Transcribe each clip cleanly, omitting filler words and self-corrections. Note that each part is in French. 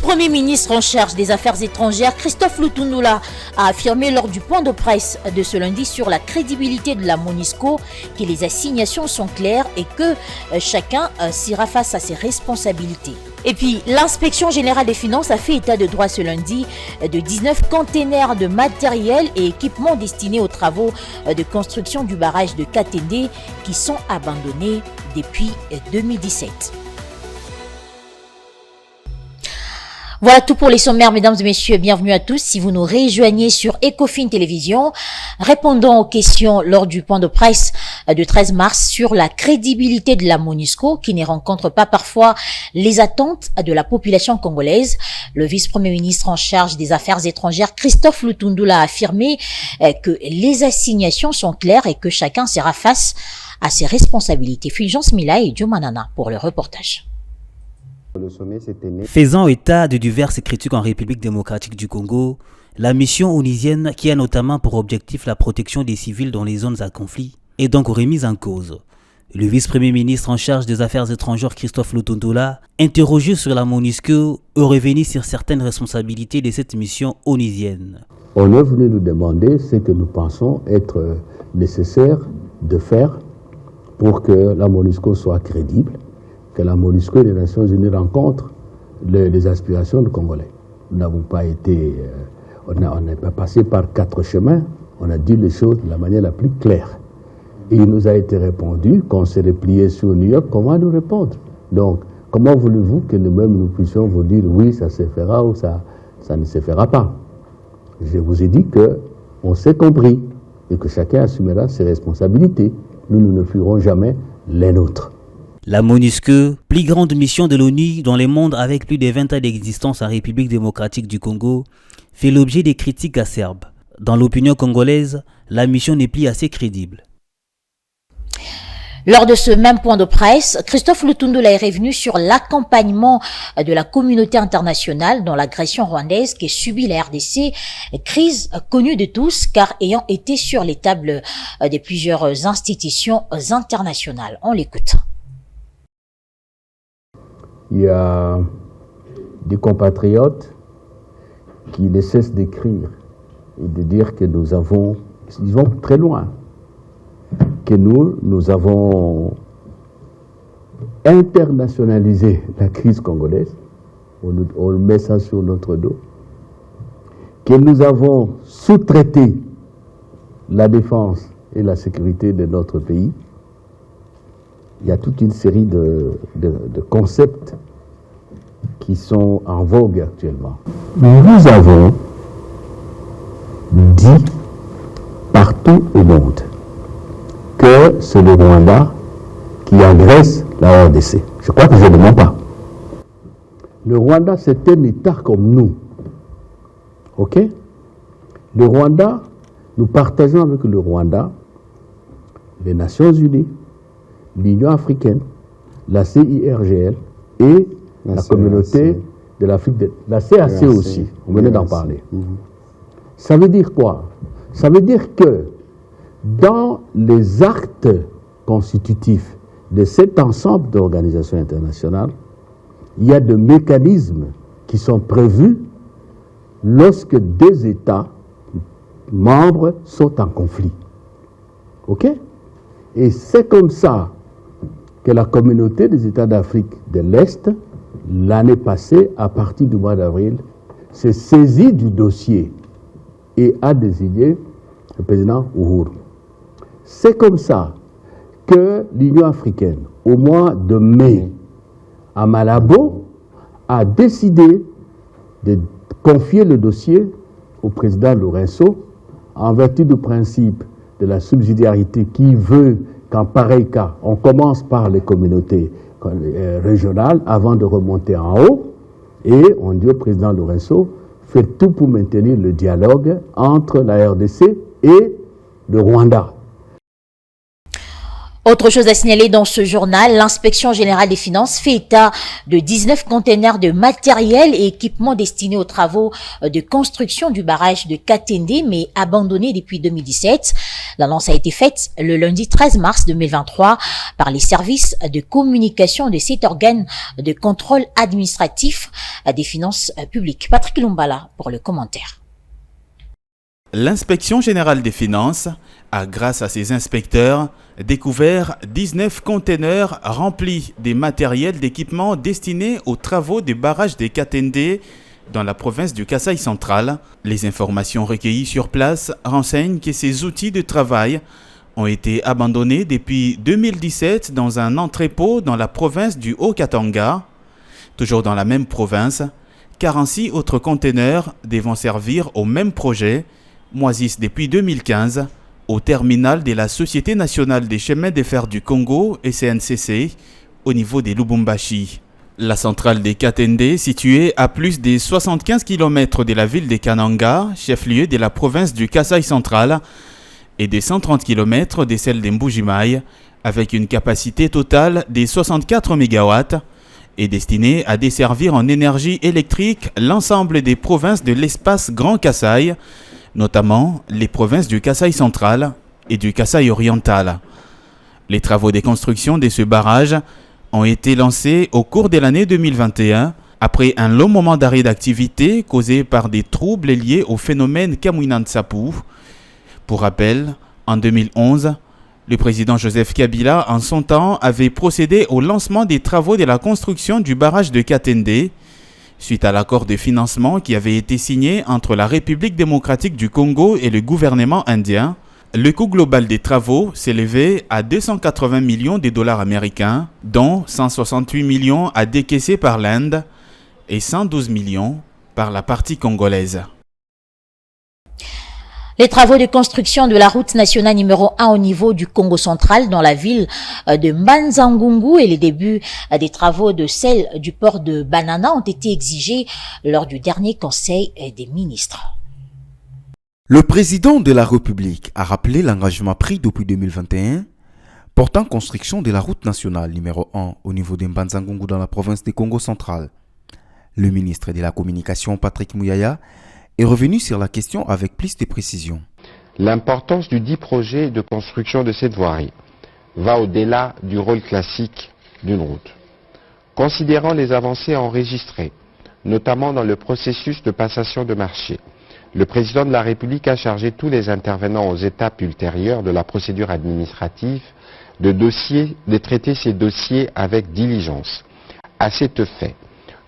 vice-premier ministre en charge des Affaires étrangères, Christophe Lutundula, a affirmé lors du point de presse de ce lundi sur la crédibilité de la MONUSCO que les assignations sont claires et que chacun s'ira face à ses responsabilités. Et puis, l'inspection générale des finances a fait état de droit ce lundi de 19 containers de matériel et équipements destinés aux travaux de construction du barrage de Katende qui sont abandonnés depuis 2017. Voilà tout pour les sommaires, mesdames et messieurs. Bienvenue à tous. Si vous nous rejoignez sur Ecofin Télévision, répondons aux questions lors du point de presse de 13 mars sur la crédibilité de la MONUSCO qui ne rencontre pas parfois les attentes de la population congolaise. Le vice-premier ministre en charge des Affaires étrangères, Christophe Lutundula, a affirmé que les assignations sont claires et que chacun sera face à ses responsabilités. Fulgence Mila et Joe Manana pour le reportage. Faisant état de diverses critiques en République démocratique du Congo, la mission onisienne, qui a notamment pour objectif la protection des civils dans les zones à conflit, est donc remise en cause. Le vice-premier ministre en charge des Affaires étrangères, Christophe Lutundula, interrogé sur la MONUSCO, est revenu sur certaines responsabilités de cette mission onisienne. On est venu nous demander ce que nous pensons être nécessaire de faire pour que la MONUSCO soit crédible, que la MONUSCO et les Nations Unies rencontrent les aspirations des Congolais. Nous n'avons pas été, on n'est pas passé par 4 chemins, on a dit les choses de la manière la plus claire. Et il nous a été répondu qu'on s'est replié sur New York, comment nous répondre? Donc, comment voulez-vous que nous-mêmes nous puissions vous dire oui, ça se fera ou ça ne se fera pas? Je vous ai dit qu'on s'est compris et que chacun assumera ses responsabilités. Nous ne ferons jamais les nôtres. La MONUSCO, plus grande mission de l'ONU dans le monde avec plus de 20 ans d'existence en République démocratique du Congo, fait l'objet des critiques acerbes. Dans l'opinion congolaise, la mission n'est plus assez crédible. Lors de ce même point de presse, Christophe Lutundula est revenu sur l'accompagnement de la communauté internationale dans l'agression rwandaise que subit la RDC, crise connue de tous car ayant été sur les tables de plusieurs institutions internationales. On l'écoute. Il y a des compatriotes qui ne cessent d'écrire et de dire que nous avons, ils vont très loin, que nous avons internationalisé la crise congolaise, on met ça sur notre dos, que nous avons sous-traité la défense et la sécurité de notre pays. Il y a toute une série de concepts qui sont en vogue actuellement. Nous avons dit partout au monde que c'est le Rwanda qui agresse la RDC. Je crois que je ne mens pas. Le Rwanda, c'est un État comme nous. OK? Le Rwanda, nous partageons avec le Rwanda les Nations Unies, l'Union africaine, la CIRGL et la communauté de l'Afrique, la CAC aussi, on venait d'en parler. Ça veut dire quoi? Ça veut dire que dans les actes constitutifs de cet ensemble d'organisations internationales, il y a des mécanismes qui sont prévus lorsque deux États membres sont en conflit. OK? Et c'est comme ça que la communauté des États d'Afrique de l'Est, l'année passée, à partir du mois d'avril, s'est saisie du dossier et a désigné le président Uhuru. C'est comme ça que l'Union africaine, au mois de mai, à Malabo, a décidé de confier le dossier au président Lourenço en vertu du principe de la subsidiarité qui veut qu'en pareil cas, on commence par les communautés régionales avant de remonter en haut, et on dit au président Lourenço, faites tout pour maintenir le dialogue entre la RDC et le Rwanda. Autre chose à signaler dans ce journal, l'inspection générale des finances fait état de 19 containers de matériel et équipements destinés aux travaux de construction du barrage de Katende, mais abandonnés depuis 2017. L'annonce a été faite le lundi 13 mars 2023 par les services de communication de cet organe de contrôle administratif des finances publiques. Patrick Lumbala pour le commentaire. L'inspection générale des finances a, grâce à ses inspecteurs, découvert 19 containers remplis des matériels d'équipement destinés aux travaux des barrages des Katende dans la province du Kasaï central. Les informations recueillies sur place renseignent que ces outils de travail ont été abandonnés depuis 2017 dans un entrepôt dans la province du Haut-Katanga. Toujours dans la même province, 46 autres containers devant servir au même projet moisissent depuis 2015 au terminal de la Société nationale des chemins de fer du Congo, SNCC, au niveau des Lubumbashi. La centrale des Katende, située à plus de 75 km de la ville de Kananga, chef-lieu de la province du Kasaï central, et de 130 km de celle de Mbujimaï, avec une capacité totale de 64 MW, est destinée à desservir en énergie électrique l'ensemble des provinces de l'espace Grand Kasaï, notamment les provinces du Kasaï central et du Kasaï oriental. Les travaux de construction de ce barrage ont été lancés au cours de l'année 2021, après un long moment d'arrêt d'activité causé par des troubles liés au phénomène Kamwina-Nsapu. Pour rappel, en 2011, le président Joseph Kabila, en son temps, avait procédé au lancement des travaux de la construction du barrage de Katende, suite à l'accord de financement qui avait été signé entre la République démocratique du Congo et le gouvernement indien. Le coût global des travaux s'élevait à 280 millions de dollars américains, dont 168 millions à décaisser par l'Inde et 112 millions par la partie congolaise. Les travaux de construction de la route nationale numéro 1 au niveau du Congo central dans la ville de Manzangungu et les débuts des travaux de celle du port de Banana ont été exigés lors du dernier conseil des ministres. Le président de la République a rappelé l'engagement pris depuis 2021 portant construction de la route nationale numéro 1 au niveau de Manzangungu dans la province du Congo central. Le ministre de la Communication, Patrick Muyaya, est revenu sur la question avec plus de précision. L'importance du dit projet de construction de cette voirie va au-delà du rôle classique d'une route. Considérant les avancées enregistrées, notamment dans le processus de passation de marché, le président de la République a chargé tous les intervenants aux étapes ultérieures de la procédure administrative de traiter ces dossiers avec diligence. À cet effet,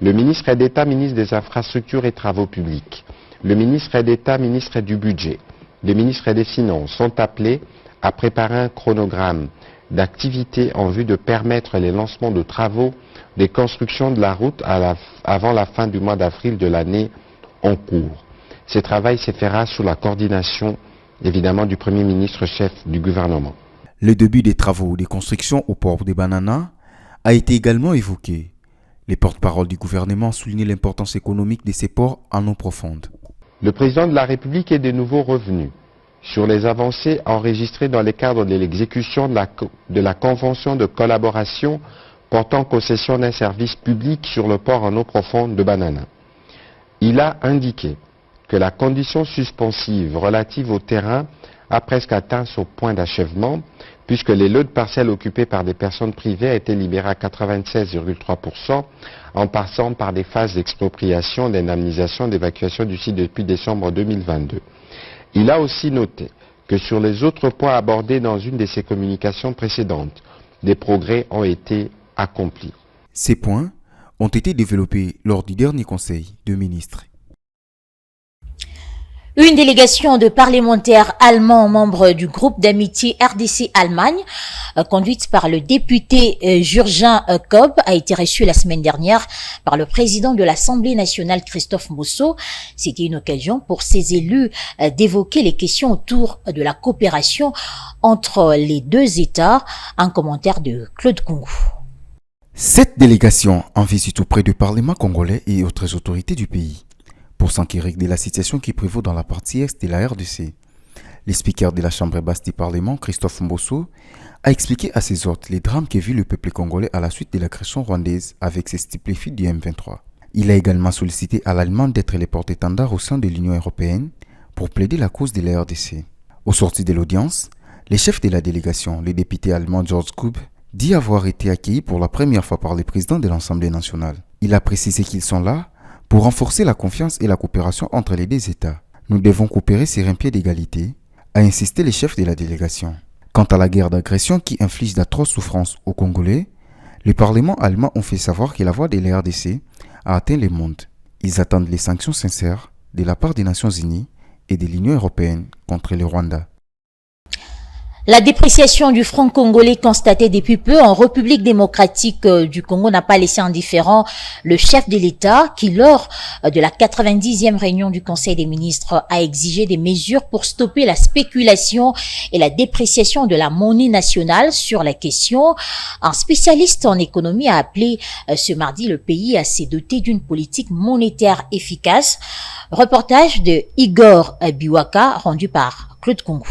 le ministre d'État, ministre des Infrastructures et Travaux publics, le ministre d'État, ministre du Budget, le ministre des Finances sont appelés à préparer un chronogramme d'activités en vue de permettre les lancements de travaux des constructions de la route avant la fin du mois d'avril de l'année en cours. Ce travail se fera sous la coordination, évidemment, du Premier ministre chef du gouvernement. Le début des travaux de construction au port de Banana a été également évoqué. Les porte-paroles du gouvernement ont souligné l'importance économique de ces ports en eau profonde. Le président de la République est de nouveau revenu sur les avancées enregistrées dans le cadre de l'exécution de la convention de collaboration portant concession d'un service public sur le port en eau profonde de Banana. Il a indiqué que la condition suspensive relative au terrain a presque atteint son point d'achèvement, puisque les lots de parcelles occupés par des personnes privées a été libérés à 96,3%, en passant par des phases d'expropriation, d'indemnisation, d'évacuation du site depuis décembre 2022. Il a aussi noté que sur les autres points abordés dans une de ses communications précédentes, des progrès ont été accomplis. Ces points ont été développés lors du dernier conseil de ministres. Une délégation de parlementaires allemands membres du groupe d'amitié RDC-Allemagne, conduite par le député Jürgen Kopp, a été reçue la semaine dernière par le président de l'Assemblée nationale Christophe Mosso. C'était une occasion pour ces élus d'évoquer les questions autour de la coopération entre les deux États. Un commentaire de Claude Kungou. Cette délégation en visite auprès du Parlement congolais et autres autorités du pays pour s'enquérir de la situation qui prévaut dans la partie est de la RDC. Le speaker de la Chambre basse du Parlement, Christophe Mbosso, a expliqué à ses hôtes les drames que vit le peuple congolais à la suite de l'agression rwandaise avec ses stupéfiants du M23. Il a également sollicité à l'Allemagne d'être les porte-étendards au sein de l'Union européenne pour plaider la cause de la RDC. Au sorti de l'audience, le chef de la délégation, le député allemand George Kub, dit avoir été accueilli pour la première fois par le président de l'Assemblée nationale. Il a précisé qu'ils sont là pour renforcer la confiance et la coopération entre les deux États. Nous devons coopérer sur un pied d'égalité, a insisté le chef de la délégation. Quant à la guerre d'agression qui inflige d'atroces souffrances aux Congolais, le Parlement allemand ont fait savoir que la voix de la RDC a atteint le monde. Ils attendent les sanctions sincères de la part des Nations Unies et de l'Union européenne contre le Rwanda. La dépréciation du franc congolais constatée depuis peu en République démocratique du Congo n'a pas laissé indifférent le chef de l'État qui, lors de la 90e réunion du Conseil des ministres, a exigé des mesures pour stopper la spéculation et la dépréciation de la monnaie nationale. Sur la question, un spécialiste en économie a appelé ce mardi le pays à se doter d'une politique monétaire efficace. Reportage de Igor Biwaka rendu par Claude Kongou.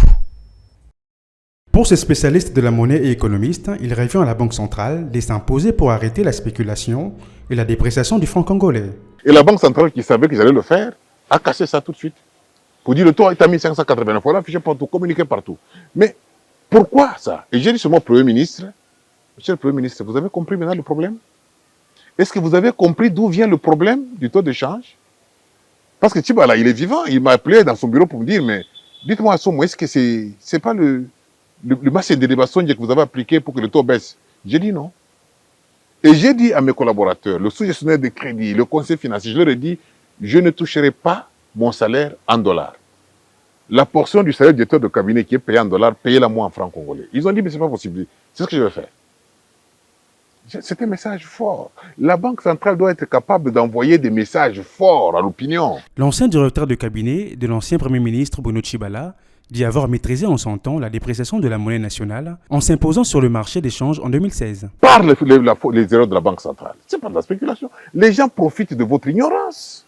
Pour ce spécialiste de la monnaie et économiste, il revient à la Banque centrale de s'imposer pour arrêter la spéculation et la dépréciation du franc congolais. Et la Banque centrale qui savait qu'ils allaient le faire, a cassé ça tout de suite. Pour dire le taux est à 1580 fois, affiché partout, communiqué partout. Mais pourquoi ça? Et j'ai dit sur mon Premier ministre, Monsieur le Premier ministre, vous avez compris maintenant le problème? Est-ce que vous avez compris d'où vient le problème du taux de change? Parce que Tibala, il est vivant, il m'a appelé dans son bureau pour me dire, mais dites-moi à Somo, est-ce que c'est pas le masse de débat que vous avez appliqué pour que le taux baisse? J'ai dit non. Et j'ai dit à mes collaborateurs, le sous-gestionnaire de crédit, le conseil financier, je leur ai dit, je ne toucherai pas mon salaire en dollars. La portion du salaire du directeur de cabinet qui est payé en dollars, payez-la moi en francs congolais. Ils ont dit, mais c'est pas possible. C'est ce que je vais faire. C'est un message fort. La Banque centrale doit être capable d'envoyer des messages forts à l'opinion. L'ancien directeur de cabinet de l'ancien Premier ministre Bruno Tshibala dit avoir maîtrisé en son temps la dépréciation de la monnaie nationale en s'imposant sur le marché d'échange en 2016. Par les erreurs de la Banque centrale. C'est pas de la spéculation. Les gens profitent de votre ignorance.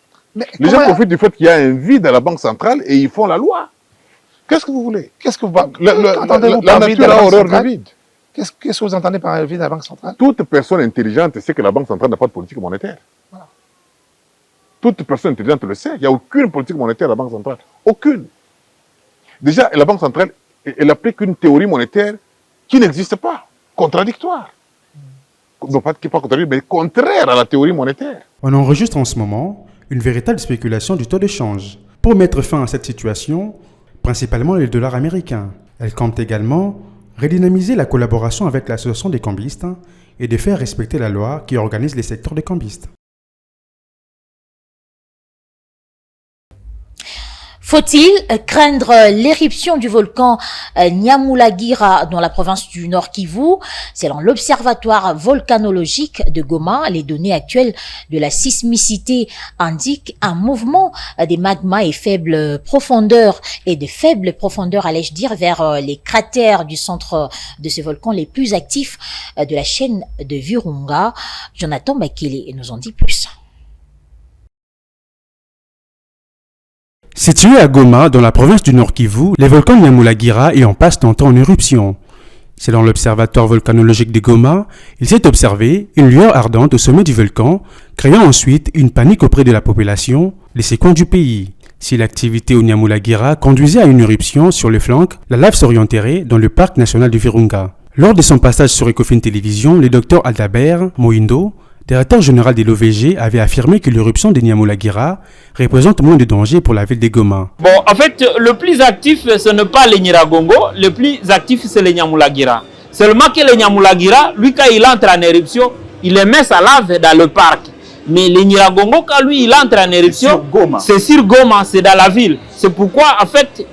Les gens profitent du fait qu'il y a un vide à la Banque centrale et ils font la loi. Qu'est-ce que vous voulez? Qu'est-ce que vous entendez par vide de la Banque centrale? Qu'est-ce que vous entendez par vide de la Banque centrale? Toute personne intelligente sait que la Banque centrale n'a pas de politique monétaire. Voilà. Toute personne intelligente le sait. Il n'y a aucune politique monétaire à la Banque centrale. Aucune. Déjà, la Banque centrale, elle applique une théorie monétaire qui n'existe pas, contradictoire. Non pas contradictoire, mais contraire à la théorie monétaire. On enregistre en ce moment une véritable spéculation du taux de change. Pour mettre fin à cette situation, principalement les dollars américains, elle compte également redynamiser la collaboration avec l'association des cambistes et de faire respecter la loi qui organise les secteurs des cambistes. Faut-il craindre l'éruption du volcan Nyamulagira dans la province du Nord Kivu? Selon l'Observatoire volcanologique de Goma, les données actuelles de la sismicité indiquent un mouvement des magmas et de faible profondeur, allais-je dire, vers les cratères du centre de ce volcan les plus actifs de la chaîne de Virunga. Jonathan Bakele nous en dit plus. Situé à Goma, dans la province du Nord Kivu, les volcans Nyamulagira y en passent un temps en éruption. Selon l'Observatoire volcanologique de Goma, il s'est observé une lueur ardente au sommet du volcan, créant ensuite une panique auprès de la population des coins du pays. Si l'activité au Nyamulagira conduisait à une éruption sur le flanc, la lave s'orienterait dans le parc national du Virunga. Lors de son passage sur Ecofin Télévision, le docteur Aldabert Moindo, directeur général de l'OVG, avait affirmé que l'éruption de Nyamulagira représente moins de danger pour la ville de Goma. Bon, en fait, le plus actif, ce n'est pas le Nyiragongo, le plus actif, c'est le Nyamulagira. Seulement que le Nyamulagira, lui, quand il entre en éruption, il émet sa lave dans le parc. Mais le Nyiragongo, quand lui, il entre en éruption, c'est sur Goma, c'est dans la ville. C'est pourquoi, en fait,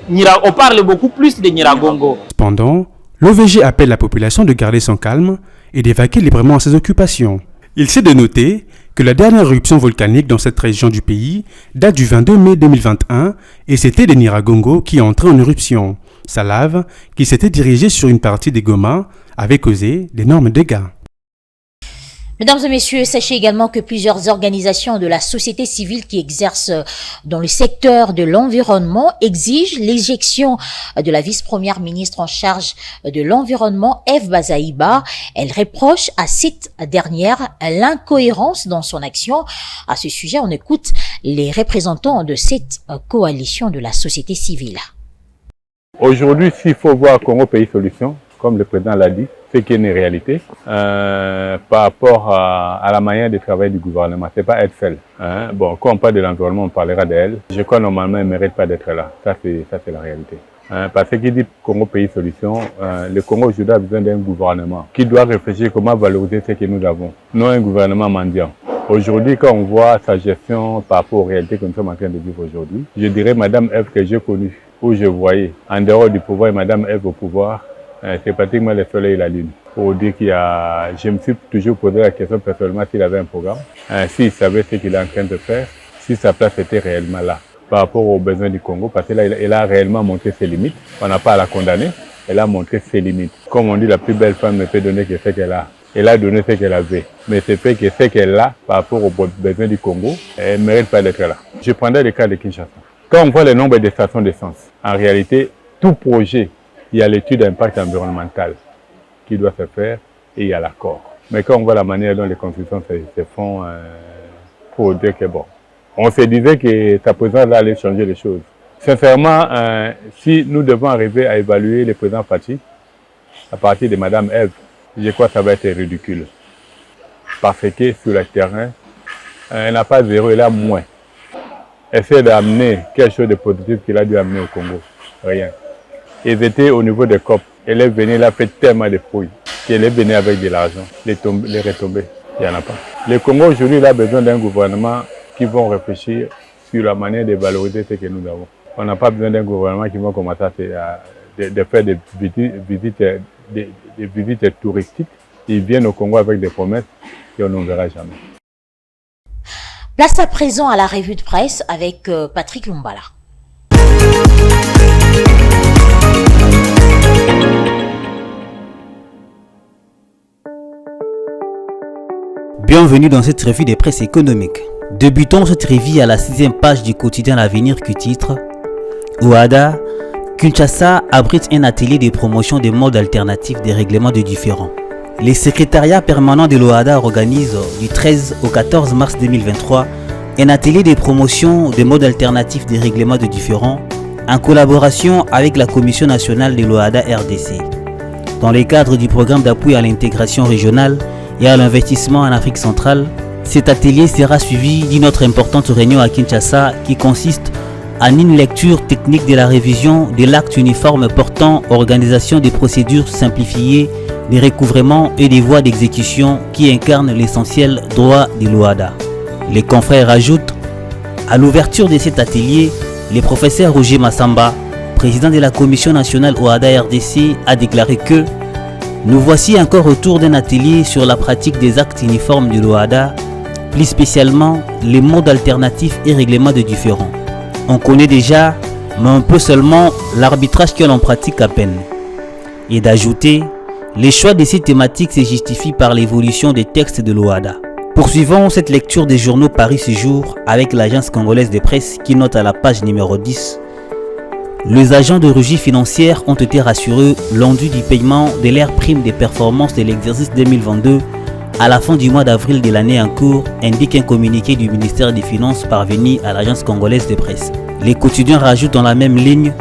on parle beaucoup plus de Nyiragongo. Cependant, l'OVG appelle la population de garder son calme et d'évacuer librement ses occupations. Il s'est de noter que la dernière éruption volcanique dans cette région du pays date du 22 mai 2021 et c'était le Nyiragongo qui est entré en éruption. Sa lave, qui s'était dirigée sur une partie des Goma, avait causé d'énormes dégâts. Mesdames et messieurs, sachez également que plusieurs organisations de la société civile qui exercent dans le secteur de l'environnement exigent l'éjection de la vice-première ministre en charge de l'environnement, Eve Bazaïba. Elle reproche à cette dernière l'incohérence dans son action. À ce sujet, on écoute les représentants de cette coalition de la société civile. Aujourd'hui, s'il faut voir Congo Pays Solutions, comme le président l'a dit, c'est qu'il y a une réalité par rapport à la manière de travailler du gouvernement. Ce n'est pas être seul. Bon, quand on parle de l'environnement, on parlera d'elle. Je crois normalement, elle ne mérite pas d'être là. Ça, c'est la réalité. Parce qu'il dit Congo Pays Solutions, le Congo aujourd'hui a besoin d'un gouvernement qui doit réfléchir comment valoriser ce que nous avons, non un gouvernement mendiant. Aujourd'hui, quand on voit sa gestion par rapport aux réalités que nous sommes en train de vivre aujourd'hui, je dirais Madame Eve que j'ai connue, où je voyais en dehors du pouvoir et Madame Eve au pouvoir, c'est pratiquement le soleil et la lune. Pour dire je me suis toujours posé la question personnellement s'il avait un programme, s'il savait ce qu'il est en train de faire, si sa place était réellement là par rapport aux besoins du Congo, parce qu'elle a réellement montré ses limites. On n'a pas à la condamner, elle a montré ses limites. Comme on dit, la plus belle femme ne peut donner que ce qu'elle a. Elle a donné ce qu'elle avait, mais c'est fait que ce qu'elle a par rapport aux besoins du Congo, elle ne mérite pas d'être là. Je prendrai le cas de Kinshasa. Quand on voit le nombre de stations d'essence, en réalité, tout projet, il y a l'étude d'impact environnemental qui doit se faire et il y a l'accord. Mais quand on voit la manière dont les constructions se font, pour dire que bon, on se disait que sa présence là allait changer les choses. Sincèrement, si nous devons arriver à évaluer le président Fachi à partir de Madame Eve, je crois que ça va être ridicule. Parce que sur le terrain, elle n'a pas zéro, elle a moins. Essayer d'amener quelque chose de positif qu'il a dû amener au Congo. Rien. Ils étaient au niveau des COP. Elle est venue, elle a fait tellement de fouilles qu'elle est venue avec de l'argent. Les retombées, il n'y en a pas. Le Congo aujourd'hui, il a besoin d'un gouvernement qui va réfléchir sur la manière de valoriser ce que nous avons. On n'a pas besoin d'un gouvernement qui va commencer à faire des visites touristiques. Ils viennent au Congo avec des promesses et on n'en verra jamais. Place à présent à la revue de presse avec Patrick Lumbala. Bienvenue dans cette revue des presses économiques. Débutons cette revue à la 6e page du quotidien L'Avenir qui titre Ouada, Kinshasa abrite un atelier de promotion des modes alternatifs des règlements de différends. Les secrétariats permanents de l'OADA organisent du 13 au 14 mars 2023 un atelier de promotion des modes alternatifs des règlements de différends en collaboration avec la Commission nationale de l'OADA RDC. Dans le cadre du programme d'appui à l'intégration régionale et à l'investissement en Afrique centrale, cet atelier sera suivi d'une autre importante réunion à Kinshasa qui consiste en une lecture technique de la révision de l'acte uniforme portant organisation des procédures simplifiées, des recouvrements et des voies d'exécution qui incarnent l'essentiel droit de l'OADA. Les confrères ajoutent, à l'ouverture de cet atelier, le professeur Roger Massamba, président de la Commission nationale OADA RDC, a déclaré que nous voici encore autour d'un atelier sur la pratique des actes uniformes de l'OADA, plus spécialement les modes alternatifs et règlements de différends. On connaît déjà, mais un peu seulement, l'arbitrage que l'on pratique à peine. Et d'ajouter, les choix de ces thématiques se justifient par l'évolution des textes de l'OADA. Poursuivons cette lecture des journaux Paris ce jour avec l'agence congolaise de presse qui note à la page numéro 10. Les agents de régie financière ont été rassurés lundi du paiement de leur prime de performance de l'exercice 2022 à la fin du mois d'avril de l'année en cours, indique un communiqué du ministère des Finances parvenu à l'agence congolaise de presse. Les quotidiens rajoutent dans la même ligne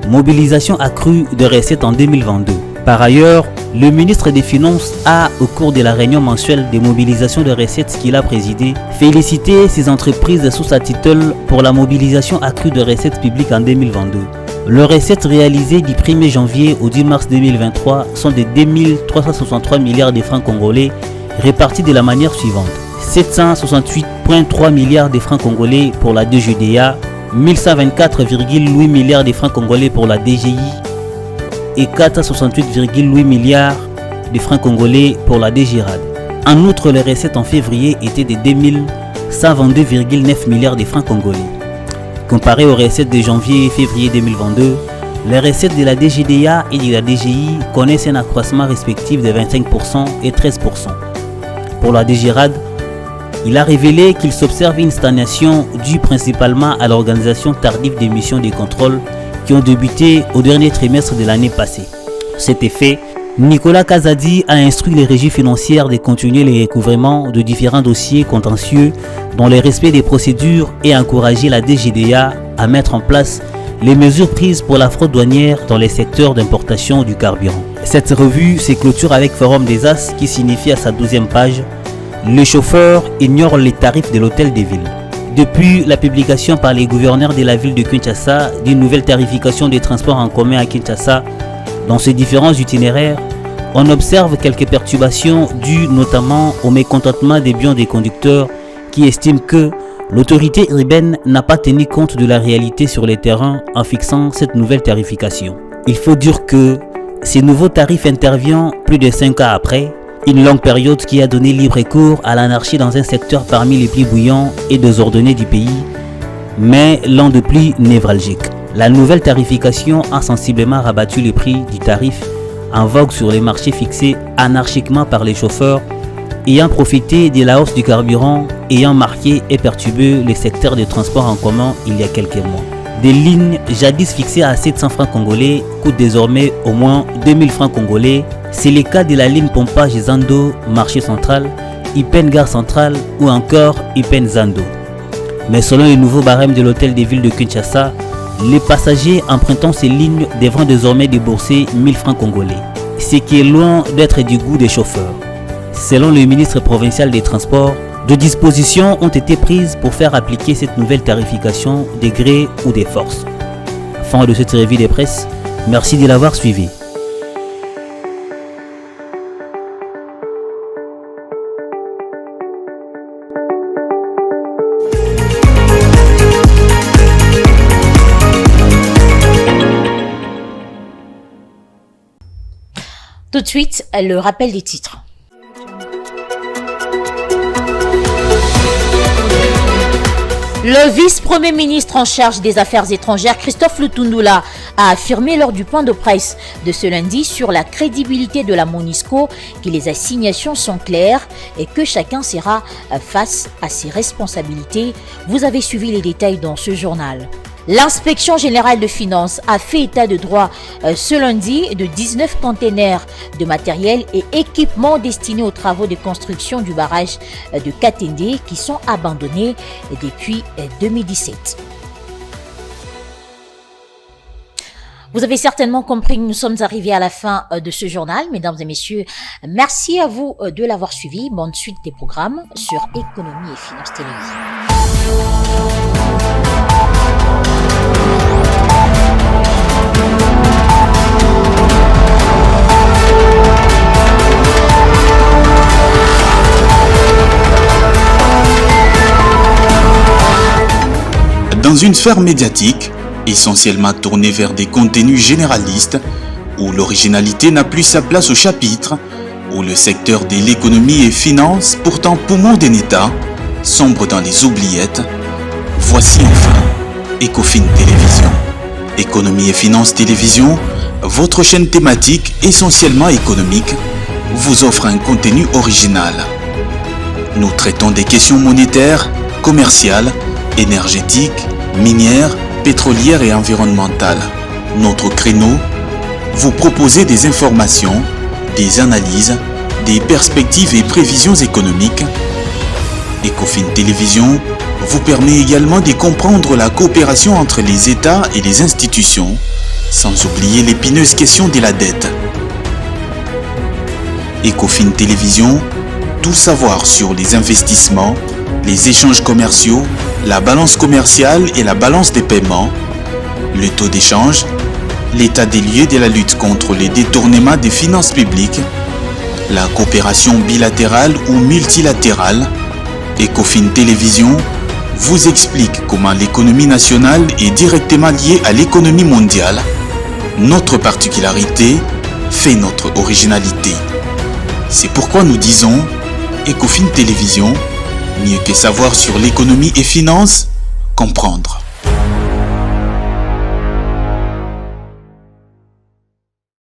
mobilisation accrue de recettes en 2022. Par ailleurs, le ministre des Finances a, au cours de la réunion mensuelle de mobilisation de recettes qu'il a présidée, félicité ces entreprises sous sa tutelle pour la mobilisation accrue de recettes publiques en 2022. Les recettes réalisées du 1er janvier au 10 mars 2023 sont de 2363 milliards de francs congolais répartis de la manière suivante. 768,3 milliards de francs congolais pour la DGDA, 1124,8 milliards de francs congolais pour la DGI et 468,8 milliards de francs congolais pour la DGRAD. En outre, les recettes en février étaient de 2122,9 milliards de francs congolais. Comparé aux recettes de janvier et février 2022, les recettes de la DGDA et de la DGI connaissent un accroissement respectif de 25% et 13%. pour la DGRAD, il a révélé qu'il s'observe une stagnation due principalement à l'organisation tardive des missions de contrôle qui ont débuté au dernier trimestre de l'année passée. Cet effet, Nicolas Kazadi a instruit les régies financières de continuer les recouvrements de différents dossiers contentieux dans le respect des procédures et encourager la DGDA à mettre en place les mesures prises pour la fraude douanière dans les secteurs d'importation du carburant. Cette revue se clôture avec Forum des As qui signifie à sa 12e page « Les chauffeurs ignorent les tarifs de l'hôtel des villes ». Depuis la publication par les gouverneurs de la ville de Kinshasa d'une nouvelle tarification des transports en commun à Kinshasa, dans ces différents itinéraires, on observe quelques perturbations dues notamment au mécontentement des biens des conducteurs qui estiment que l'autorité urbaine n'a pas tenu compte de la réalité sur les terrains en fixant cette nouvelle tarification. Il faut dire que ces nouveaux tarifs interviennent plus de 5 ans après, une longue période qui a donné libre cours à l'anarchie dans un secteur parmi les plus bouillants et désordonnés du pays, mais l'un de plus névralgique. La nouvelle tarification a sensiblement rabattu le prix du tarif en vogue sur les marchés fixés anarchiquement par les chauffeurs ayant profité de la hausse du carburant ayant marqué et perturbé les secteurs de transport en commun il y a quelques mois. Des lignes jadis fixées à 700 francs congolais coûtent désormais au moins 2000 francs congolais. C'est le cas de la ligne Pompage Zando Marché Central, Ipen Gare Centrale ou encore Ipen Zando. Mais selon les nouveaux barèmes de l'hôtel des villes de Kinshasa, les passagers empruntant ces lignes devront désormais débourser 1000 francs congolais, ce qui est loin d'être du goût des chauffeurs. Selon le ministre provincial des Transports, de dispositions ont été prises pour faire appliquer cette nouvelle tarification des grés ou des forces. Fin de cette revue de presse, merci de l'avoir suivi. Tout de suite, le rappel des titres. Le vice-premier ministre en charge des Affaires étrangères, Christophe Lutundula, a affirmé lors du point de presse de ce lundi sur la crédibilité de la MONUSCO que les assignations sont claires et que chacun sera face à ses responsabilités. Vous avez suivi les détails dans ce journal. L'inspection générale de finances a fait état de droit ce lundi de 19 containers de matériel et équipements destinés aux travaux de construction du barrage de Katende qui sont abandonnés depuis 2017. Vous avez certainement compris que nous sommes arrivés à la fin de ce journal, mesdames et messieurs. Merci à vous de l'avoir suivi. Bonne suite des programmes sur Économie et Finances Télévision. Dans une sphère médiatique, essentiellement tournée vers des contenus généralistes, où l'originalité n'a plus sa place au chapitre, où le secteur de l'économie et finances, pourtant poumon d'un État, sombre dans les oubliettes, voici enfin Ecofin Télévision. Économie et Finances Télévision, votre chaîne thématique essentiellement économique, vous offre un contenu original. Nous traitons des questions monétaires, commerciales, énergétiques, minières, pétrolières et environnementales. Notre créneau, vous proposer des informations, des analyses, des perspectives et prévisions économiques. Ecofin Télévision vous permet également de comprendre la coopération entre les États et les institutions, sans oublier l'épineuse question de la dette. Ecofin Télévision, tout savoir sur les investissements, les échanges commerciaux, la balance commerciale et la balance des paiements, le taux d'échange, l'état des lieux de la lutte contre les détournements des finances publiques, la coopération bilatérale ou multilatérale. Ecofin Télévision vous explique comment l'économie nationale est directement liée à l'économie mondiale. Notre particularité fait notre originalité. C'est pourquoi nous disons Ecofin Télévision, mieux que savoir sur l'économie et finances, comprendre.